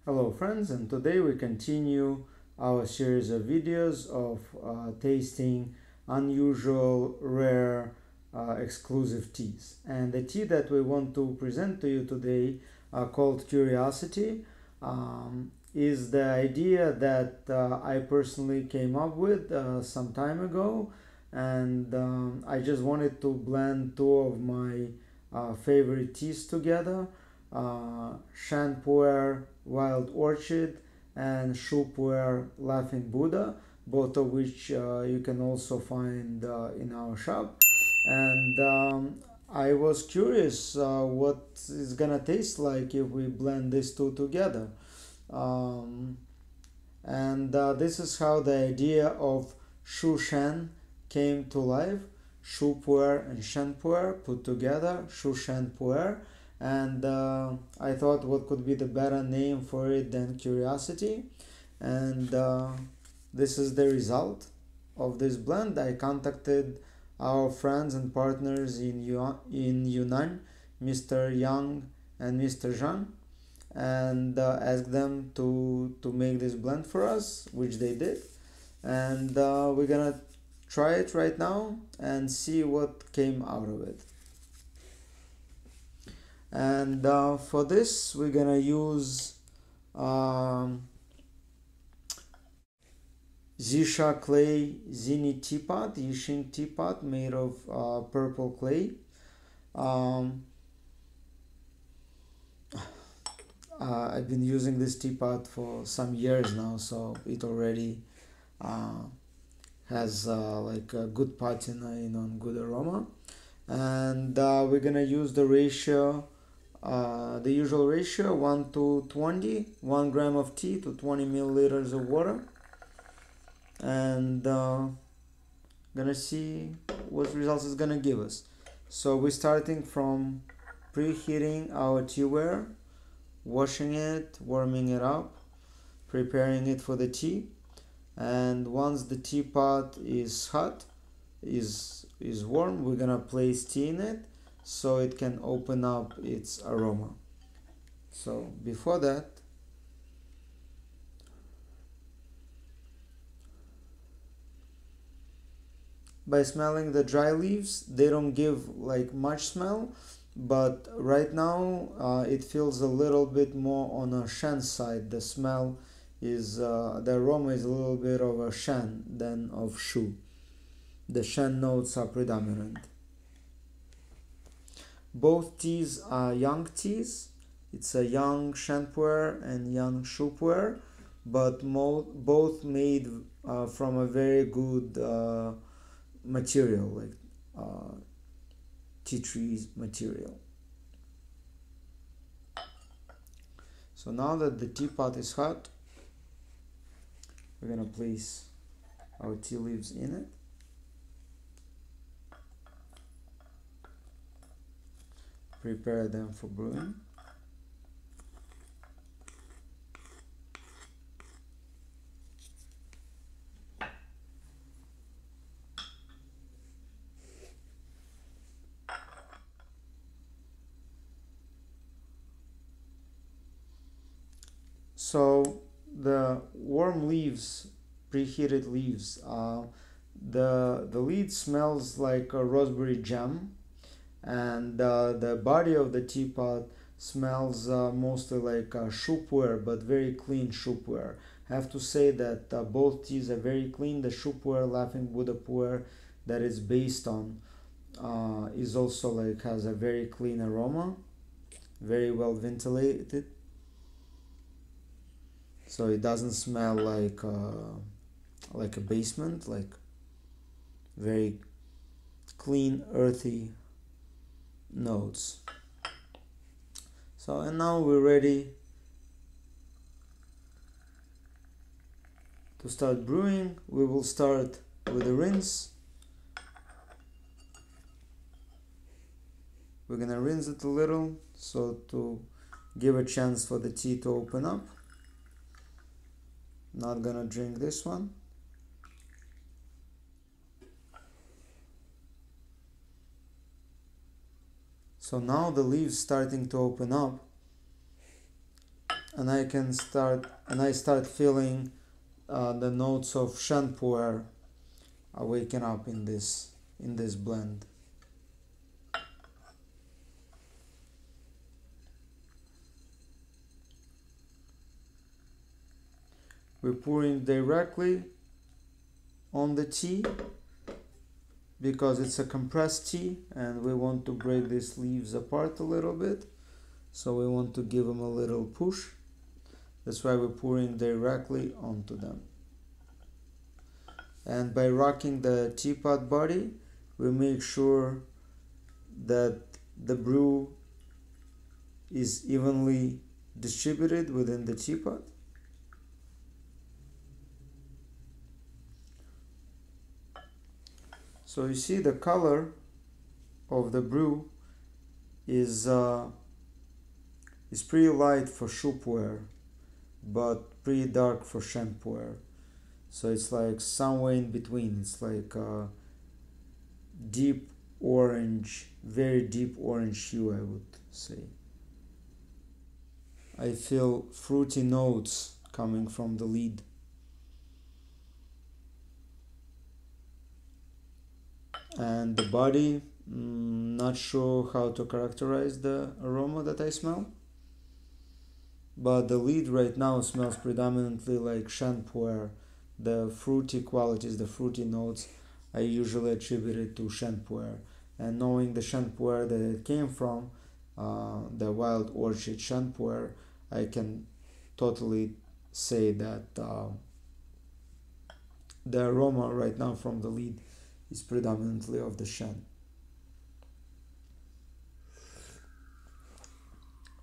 Hello friends, and today we continue our series of videos of tasting unusual, rare, exclusive teas. And the tea that we want to present to you today, called Curiosity, is the idea that I personally came up with some time ago, and I just wanted to blend two of my favorite teas together. ShuSheng Pu-erh Wild Orchid and Shou Laughing Buddha, both of which you can also find in our shop. And I was curious what it's gonna taste like if we blend these two together. Um, and this is how the idea of ShuSheng came to life. Shou and Sheng put together, ShuSheng Pu-erh. And I thought what could be the better name for it than Curiosity. And this is the result of this blend. I contacted our friends and partners in Yunnan, Mr. Yang and Mr. Zhang, and asked them to make this blend for us, which they did. And we're gonna try it right now and see what came out of it. And for this we're gonna use Zisha clay Zini teapot, Yixing teapot made of purple clay. um, I've been using this teapot for some years now, so it already uh, has like a good patina and good aroma. And we're gonna use the ratio, the usual ratio, 1 to 20, 1 gram of tea to 20 milliliters of water. And gonna see what results it's gonna give us. So we're starting from preheating our teaware, washing it, warming it up, preparing it for the tea. And once the teapot is hot, is warm, we're gonna place tea in it so it can open up its aroma. So before that, by smelling the dry leaves, they don't give like much smell, but right now it feels a little bit more on a Shen side. The smell is the aroma is a little bit of a Shen than of Shou. The Shen notes are predominant. Both teas are young teas. It's a young Shen Pu-erh and young Shou Pu-erh, but both made from a very good material, like uh, tea trees material. So now that the teapot is hot, we're gonna place our tea leaves in it. Prepare them for brewing. So the warm leaves, preheated leaves, the lead smells like a raspberry jam, and the body of the teapot smells mostly like Shou Pu-erh, but very clean Shou Pu-erh. I have to say that both teas are very clean. The Shou Pu-erh, Laughing Buddha Pu-erh, that is based on is also like has a very clean aroma, very well ventilated, so it doesn't smell like a basement, like very clean, earthy notes. So, and now we're ready to start brewing. We will start with a rinse. We're gonna rinse it a little so to give a chance for the tea to open up. Not gonna drink this one. So now the leaves starting to open up. and I start feeling the notes of ShuSheng Pu-erh waking up in this blend. We're pouring directly on the tea because it's a compressed tea and we want to break these leaves apart a little bit, so we want to give them a little push. That's why we're pouring directly onto them. And by rocking the teapot body, we make sure that the brew is evenly distributed within the teapot. So you see the color of the brew is pretty light for ShuSheng Pu-erh, but pretty dark for ShuSheng Pu-erh. So it's like somewhere in between. It's like a deep orange, very deep orange hue, I would say. I feel fruity notes coming from the lead. And the body, not sure how to characterize the aroma that I smell, but the lead right now smells predominantly like ShuSheng Pu-erh. The fruity qualities, the fruity notes, I usually attribute it to ShuSheng Pu-erh. And knowing the ShuSheng Pu-erh that it came from, the wild orchid ShuSheng Pu-erh, I can totally say that the aroma right now from the lead is predominantly of the Sheng.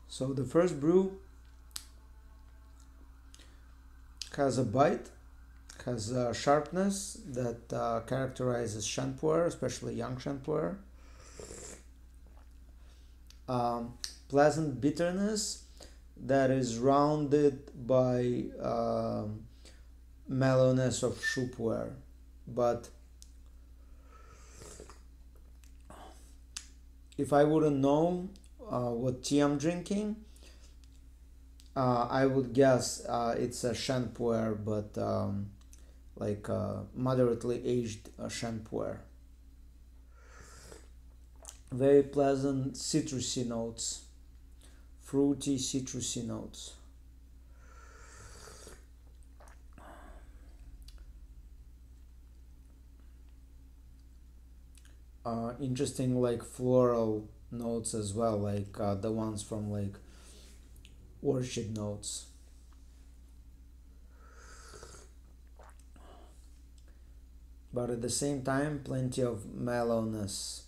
So the first brew has a bite, has a sharpness that characterizes ShuSheng Pu-erh, especially young ShuSheng Pu-erh. Pleasant bitterness that is rounded by mellowness of Shou Pu-erh, but if I wouldn't know what tea I'm drinking, I would guess it's a ShuSheng Pu-erh, but like moderately aged ShuSheng Pu-erh. Very pleasant citrusy notes, fruity citrusy notes. Interesting like floral notes as well, like the ones from like orchid notes. But at the same time, plenty of mellowness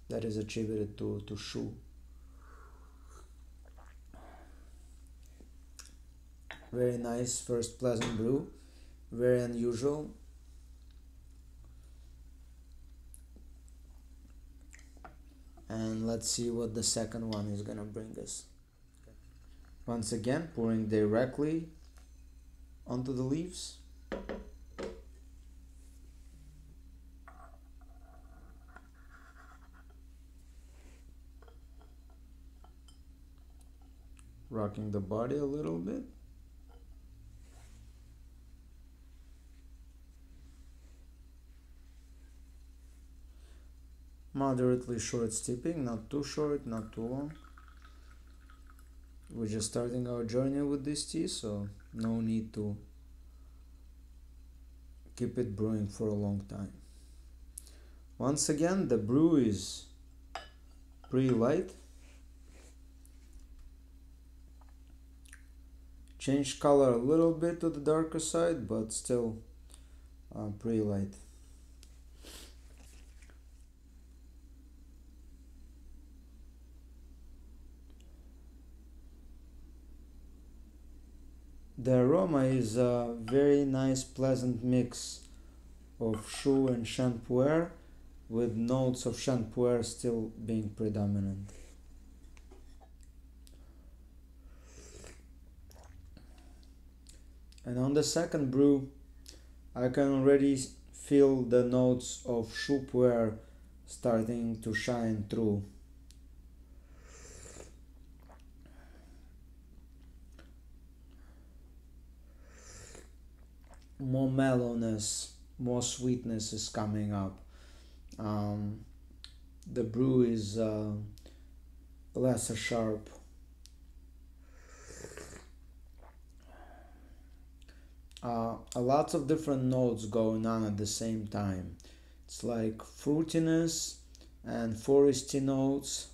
that is attributed to Shou. Very nice first pleasant brew, very unusual. And let's see what the second one is gonna bring us. Once again, pouring directly onto the leaves. Rocking the body a little bit. Moderately short steeping, not too short, not too long. We're just starting our journey with this tea, so no need to keep it brewing for a long time. Once again, the brew is pretty light. Changed color a little bit to the darker side, but still pretty light. The aroma is a very nice, pleasant mix of Shou and ShuSheng Pu-erh, with notes of ShuSheng Pu-erh still being predominant. And on the second brew, I can already feel the notes of Shou Pu-erh starting to shine through. more mellowness, more sweetness is coming up. The brew is less sharp. A lot of different notes going on at the same time. It's like fruitiness and foresty notes.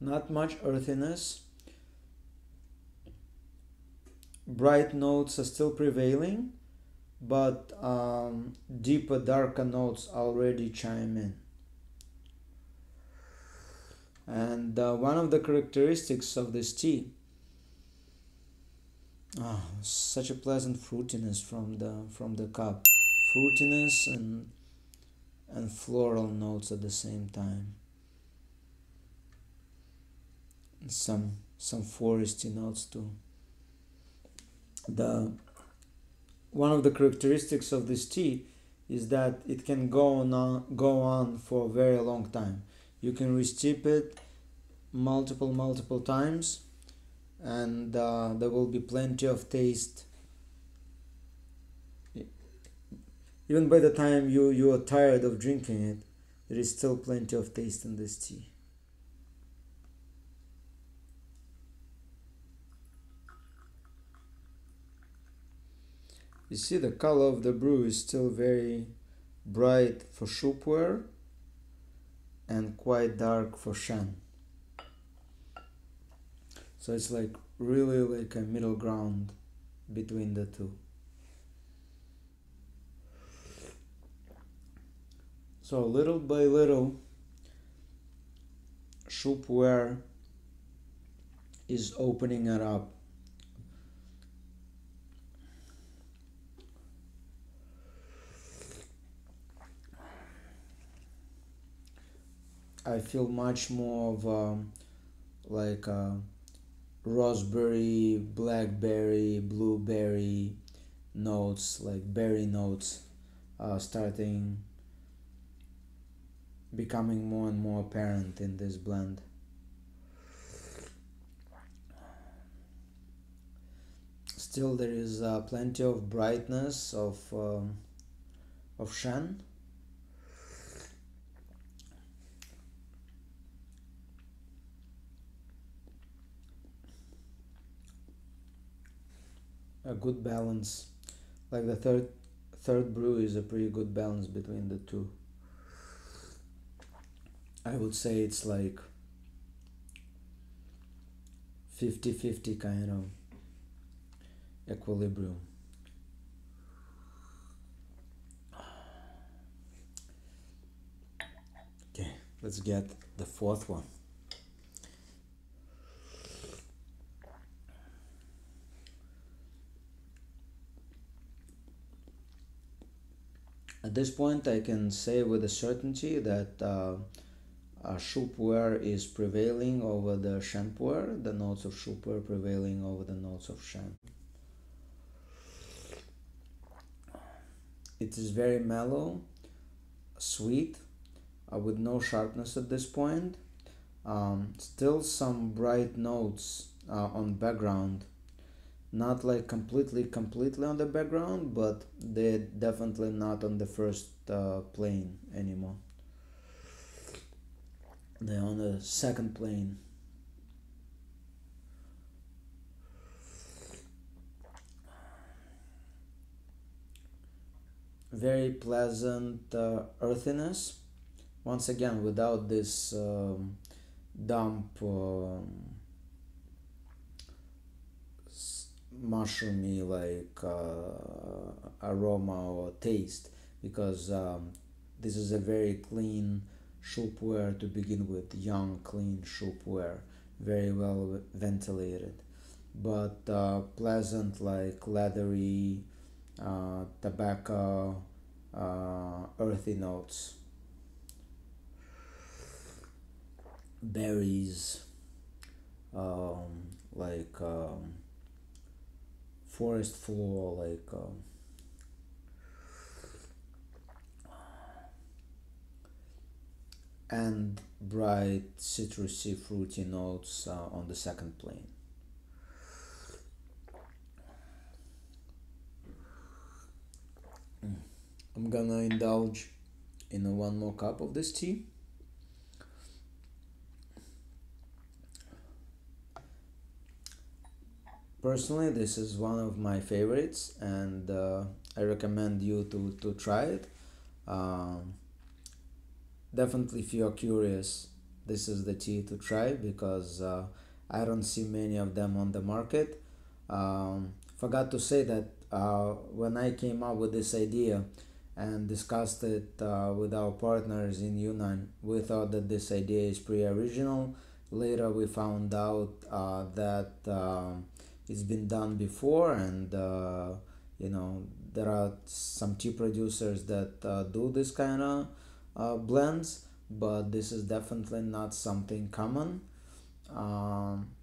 Not much earthiness. Bright notes are still prevailing, but deeper, darker notes already chime in. And one of the characteristics of this tea, such a pleasant fruitiness from the cup, fruitiness and floral notes at the same time. And some foresty notes too. One of the characteristics of this tea is that it can go on for a very long time. You can re-steep it multiple times, and there will be plenty of taste. Even by the time you are tired of drinking it, there is still plenty of taste in this tea. You see, the color of the brew is still very bright for ShuSheng Pu-erh and quite dark for Sheng. So it's like really like a middle ground between the two. So little by little, ShuSheng Pu-erh is opening it up. I feel much more of like raspberry, blackberry, blueberry notes, like berry notes, starting becoming more and more apparent in this blend. Still, there is plenty of brightness of Sheng. A good balance, like the third brew is a pretty good balance between the two. I would say it's like 50-50 kind of equilibrium. Okay, let's get the fourth one. At this point, I can say with a certainty that ShuSheng Pu-erh is prevailing over the Sheng Pu-erh, the notes of ShuSheng Pu-erh prevailing over the notes of Sheng. It is very mellow, sweet, with no sharpness at this point. Still some bright notes on background. Not like completely on the background, but they're definitely not on the first plane anymore. They're on the second plane. Very pleasant earthiness. Once again, without this damp mushroomy like aroma or taste, because this is a very clean ShuSheng Pu-erh to begin with, young clean ShuSheng Pu-erh, very well ventilated, but pleasant like leathery tobacco earthy notes, berries, like forest floor, like and bright citrusy fruity notes on the second plane. I'm gonna indulge in one more cup of this tea. Personally, this is one of my favorites, and I recommend you to try it. Um, Definitely, if you're curious, this is the tea to try, because I don't see many of them on the market. Forgot to say that when I came up with this idea and discussed it with our partners in Yunnan, we thought that this idea is pretty original. Later, we found out that it's been done before, and there are some tea producers that do this kind of blends, but this is definitely not something common.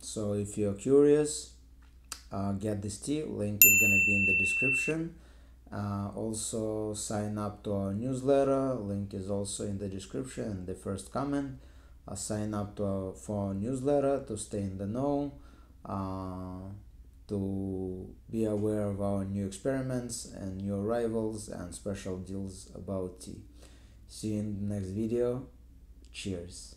So if you're curious, get this tea. Link is gonna be in the description. Also sign up to our newsletter. Link is also in the description and the first comment. Sign up for our newsletter to stay in the know, to be aware of our new experiments and new arrivals and special deals about tea. See you in the next video. Cheers.